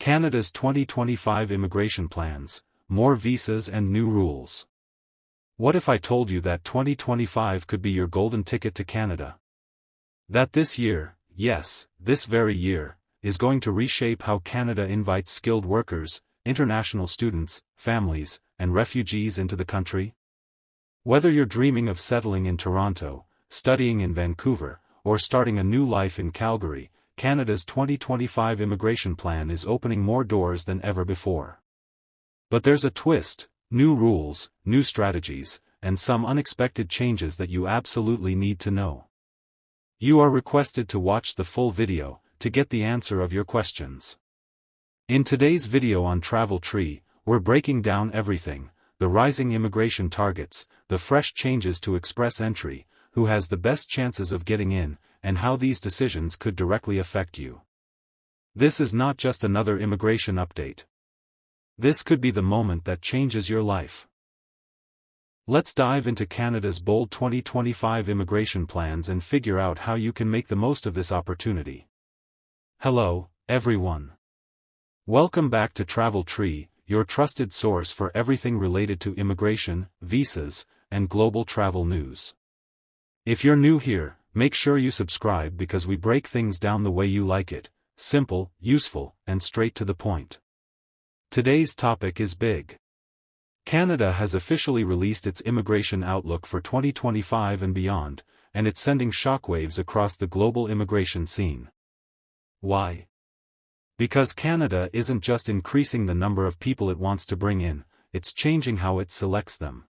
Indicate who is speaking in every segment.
Speaker 1: Canada's 2025 immigration plans, more visas and new rules. What if I told you that 2025 could be your golden ticket to Canada? That this year, yes, this very year, is going to reshape how Canada invites skilled workers, international students, families, and refugees into the country? Whether you're dreaming of settling in Toronto, studying in Vancouver, or starting a new life in Calgary, Canada's 2025 immigration plan is opening more doors than ever before. But there's a twist: new rules, new strategies, and some unexpected changes that you absolutely need to know. You are requested to watch the full video to get the answer of your questions. In today's video on Travel Tree, we're breaking down everything: the rising immigration targets, the fresh changes to express entry, who has the best chances of getting in, and how these decisions could directly affect you. This is not just another immigration update. This could be the moment that changes your life. Let's dive into Canada's bold 2025 immigration plans and figure out how you can make the most of this opportunity. Hello, everyone. Welcome back to Travel Tree, your trusted source for everything related to immigration, visas, and global travel news. If you're new here, make sure you subscribe because we break things down the way you like it: simple, useful, and straight to the point. Today's topic is big. Canada has officially released its immigration outlook for 2025 and beyond, and it's sending shockwaves across the global immigration scene. Why? Because Canada isn't just increasing the number of people it wants to bring in, it's changing how it selects them.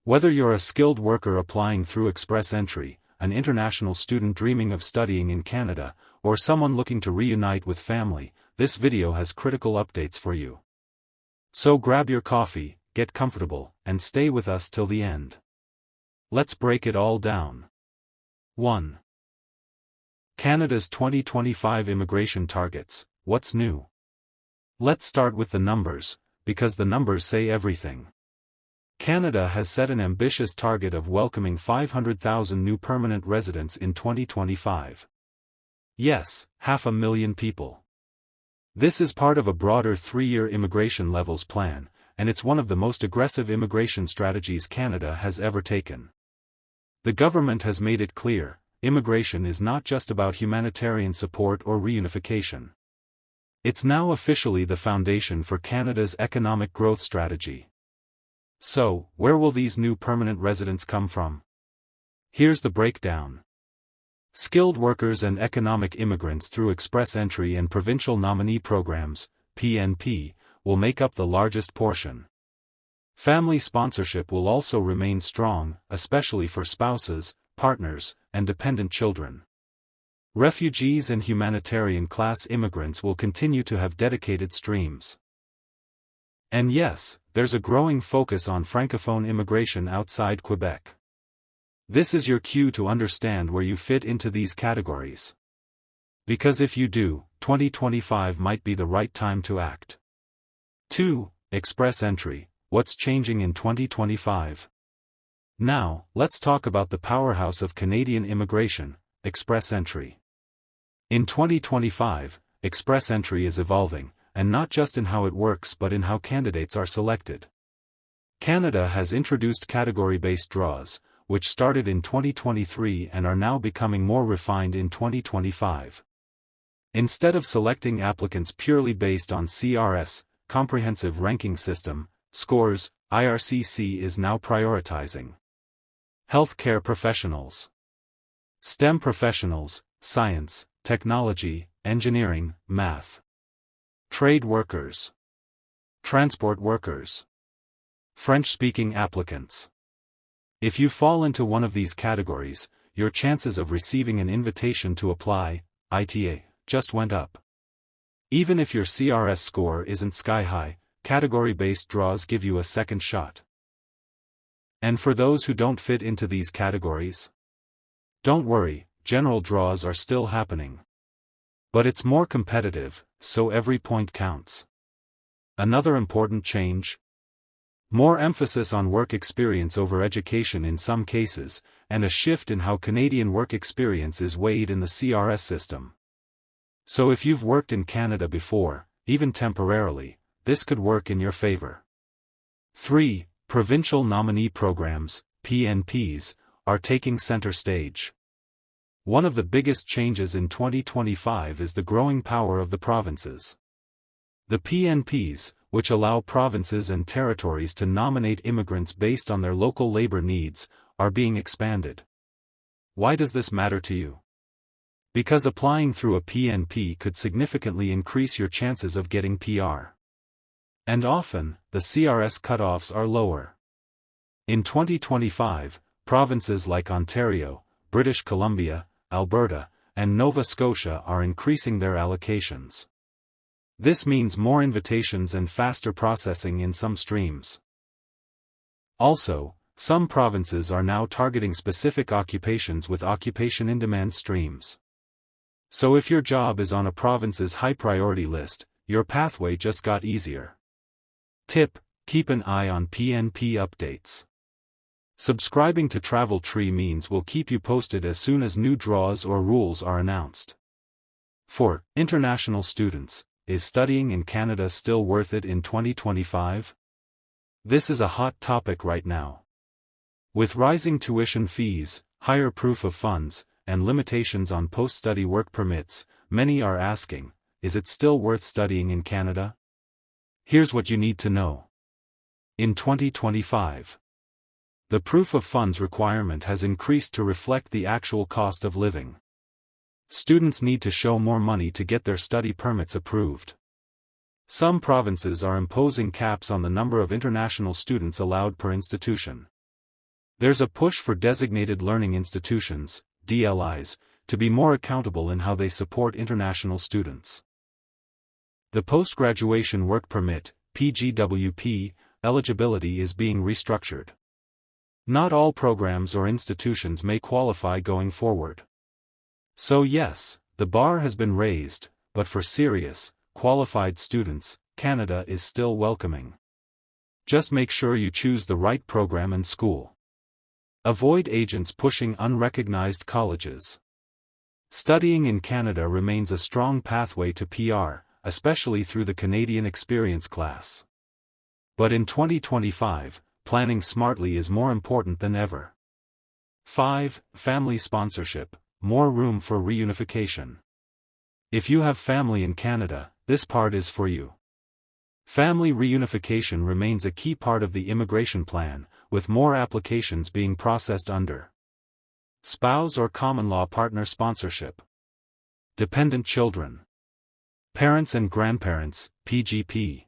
Speaker 1: Whether you're a skilled worker applying through express entry, an international student dreaming of studying in Canada, or someone looking to reunite with family, this video has critical updates for you. So grab your coffee, get comfortable, and stay with us till the end. Let's break it all down. 1. Canada's 2025 immigration targets. What's new? Let's start with the numbers, because the numbers say everything. Canada has set an ambitious target of welcoming 500,000 new permanent residents in 2025. Yes, 500,000 people. This is part of a broader 3-year immigration levels plan, and it's one of the most aggressive immigration strategies Canada has ever taken. The government has made it clear: immigration is not just about humanitarian support or reunification. It's now officially the foundation for Canada's economic growth strategy. So, where will these new permanent residents come from? Here's the breakdown. Skilled workers and economic immigrants through express entry and provincial nominee programs, PNP, will make up the largest portion. Family sponsorship will also remain strong, especially for spouses, partners, and dependent children. Refugees and humanitarian class immigrants will continue to have dedicated streams. And yes, there's a growing focus on francophone immigration outside Quebec. This is your cue to understand where you fit into these categories. Because if you do, 2025 might be the right time to act. 2. Express entry. What's changing in 2025? Now, let's talk about the powerhouse of Canadian immigration, express entry. In 2025, express entry is evolving, and not just in how it works but in how candidates are selected. Canada has introduced category-based draws, which started in 2023 and are now becoming more refined in 2025. Instead of selecting applicants purely based on CRS, Comprehensive Ranking System, scores, IRCC is now prioritizing healthcare professionals, STEM professionals, science, technology, engineering, math, trade workers, transport workers, French-speaking applicants. If you fall into one of these categories, your chances of receiving an invitation to apply, ITA, just went up. Even if your CRS score isn't sky-high, category-based draws give you a second shot. And for those who don't fit into these categories? Don't worry, general draws are still happening. But it's more competitive, so every point counts. Another important change? More emphasis on work experience over education in some cases, and a shift in how Canadian work experience is weighed in the CRS system. So if you've worked in Canada before, even temporarily, this could work in your favor. 3. Provincial nominee programs, PNPs, are taking center stage. One of the biggest changes in 2025 is the growing power of the provinces. The PNPs, which allow provinces and territories to nominate immigrants based on their local labor needs, are being expanded. Why does this matter to you? Because applying through a PNP could significantly increase your chances of getting PR. And often, the CRS cutoffs are lower. In 2025, provinces like Ontario, British Columbia, Alberta, and Nova Scotia are increasing their allocations. This means more invitations and faster processing in some streams. Also, some provinces are now targeting specific occupations with occupation-in-demand streams. So if your job is on a province's high-priority list, your pathway just got easier. Tip: keep an eye on PNP updates. Subscribing to Travel Tree means will keep you posted as soon as new draws or rules are announced. For international students, is studying in Canada still worth it in 2025? This is a hot topic right now. With rising tuition fees, higher proof of funds, and limitations on post-study work permits, many are asking, is it still worth studying in Canada? Here's what you need to know. In 2025, the proof of funds requirement has increased to reflect the actual cost of living. Students need to show more money to get their study permits approved. Some provinces are imposing caps on the number of international students allowed per institution. There's a push for designated learning institutions, DLIs, to be more accountable in how they support international students. The post-graduation work permit, PGWP, eligibility is being restructured. Not all programs or institutions may qualify going forward. So yes, the bar has been raised, but for serious, qualified students, Canada is still welcoming. Just make sure you choose the right program and school. Avoid agents pushing unrecognized colleges. Studying in Canada remains a strong pathway to PR, especially through the Canadian Experience class. But in 2025, planning smartly is more important than ever. 5. Family sponsorship, more room for reunification. If you have family in Canada, this part is for you. Family reunification remains a key part of the immigration plan, with more applications being processed under spouse or common law partner sponsorship. Dependent children. Parents and grandparents, PGP.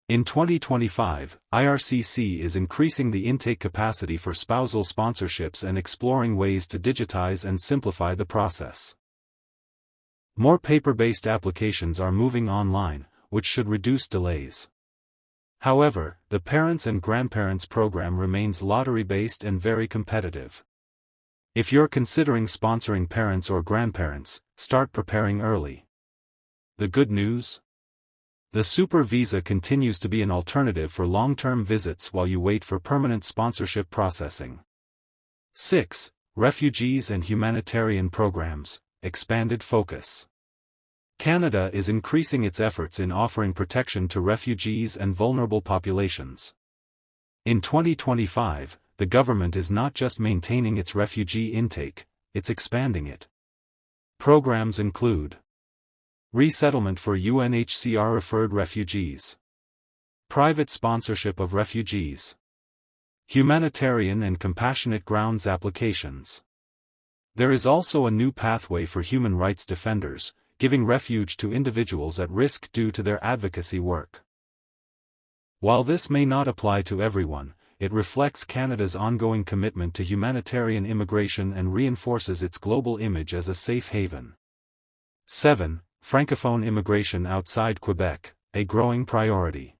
Speaker 1: In 2025, IRCC is increasing the intake capacity for spousal sponsorships and exploring ways to digitize and simplify the process. More paper-based applications are moving online, which should reduce delays. However, the Parents and Grandparents program remains lottery-based and very competitive. If you're considering sponsoring parents or grandparents, start preparing early. The good news? The Super Visa continues to be an alternative for long-term visits while you wait for permanent sponsorship processing. 6. Refugees and humanitarian programs, expanded focus. Canada is increasing its efforts in offering protection to refugees and vulnerable populations. In 2025, the government is not just maintaining its refugee intake, it's expanding it. Programs include resettlement for UNHCR-referred refugees, private sponsorship of refugees, humanitarian and compassionate grounds applications. There is also a new pathway for human rights defenders, giving refuge to individuals at risk due to their advocacy work. While this may not apply to everyone, it reflects Canada's ongoing commitment to humanitarian immigration and reinforces its global image as a safe haven. 7. Francophone immigration outside Quebec, a growing priority.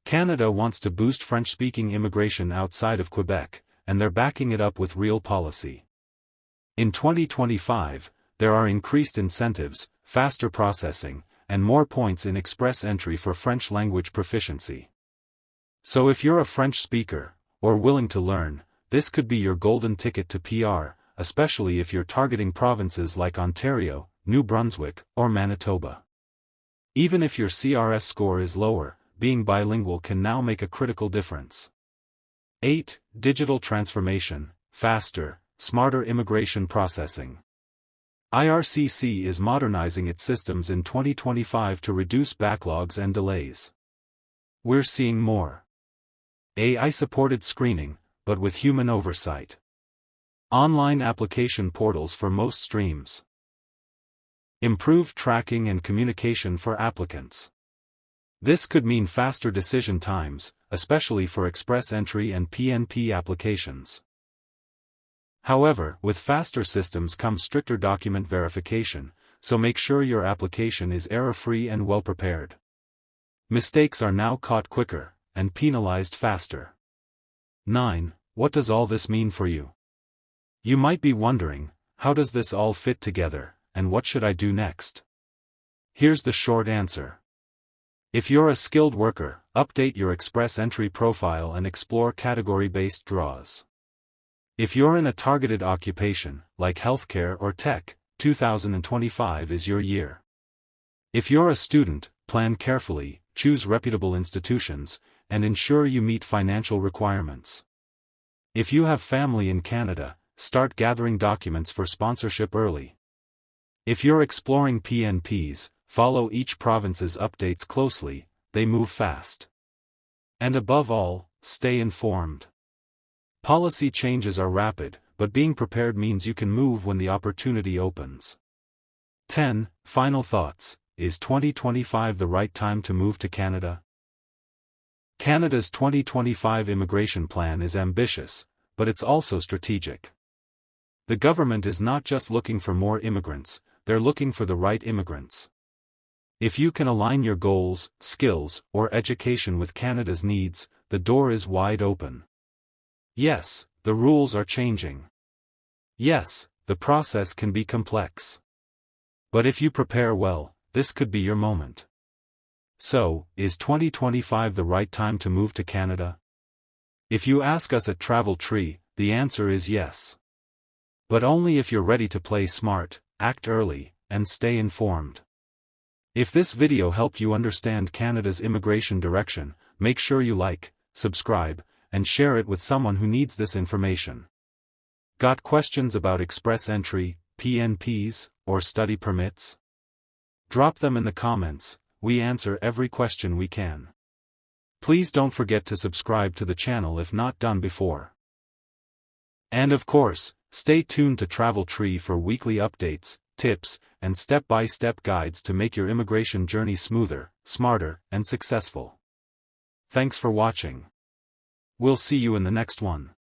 Speaker 1: Canada wants to boost French-speaking immigration outside of Quebec, and they're backing it up with real policy. In 2025, there are increased incentives, faster processing, and more points in express entry for French language proficiency. So if you're a French speaker, or willing to learn, this could be your golden ticket to PR, especially if you're targeting provinces like Ontario, New Brunswick, or Manitoba. Even if your CRS score is lower, being bilingual can now make a critical difference. 8. Digital transformation, faster, smarter immigration processing. IRCC is modernizing its systems in 2025 to reduce backlogs and delays. We're seeing more AI-supported screening, but with human oversight. Online application portals for most streams. Improved tracking and communication for applicants. This could mean faster decision times, especially for express entry and PNP applications. However, with faster systems comes stricter document verification, so make sure your application is error-free and well-prepared. Mistakes are now caught quicker, and penalized faster. 9. What does all this mean for you? You might be wondering, how does this all fit together, and what should I do next? Here's the short answer. If you're a skilled worker, update your express entry profile and explore category-based draws. If you're in a targeted occupation, like healthcare or tech, 2025 is your year. If you're a student, plan carefully, choose reputable institutions, and ensure you meet financial requirements. If you have family in Canada, start gathering documents for sponsorship early. If you're exploring PNPs, follow each province's updates closely, they move fast. And above all, stay informed. Policy changes are rapid, but being prepared means you can move when the opportunity opens. 10. Final thoughts. Is 2025 the right time to move to Canada? Canada's 2025 immigration plan is ambitious, but it's also strategic. The government is not just looking for more immigrants, they're looking for the right immigrants. If you can align your goals, skills, or education with Canada's needs, the door is wide open. Yes, the rules are changing. Yes, the process can be complex. But if you prepare well, this could be your moment. So, is 2025 the right time to move to Canada? If you ask us at Travel Tree, the answer is yes. But only if you're ready to play smart, act early, and stay informed. If this video helped you understand Canada's immigration direction, make sure you like, subscribe, and share it with someone who needs this information. Got questions about express entry, PNPs, or study permits? Drop them in the comments, we answer every question we can. Please don't forget to subscribe to the channel if not done before. And of course, stay tuned to Travel Tree for weekly updates, tips, and step-by-step guides to make your immigration journey smoother, smarter, and successful. Thanks for watching. We'll see you in the next one.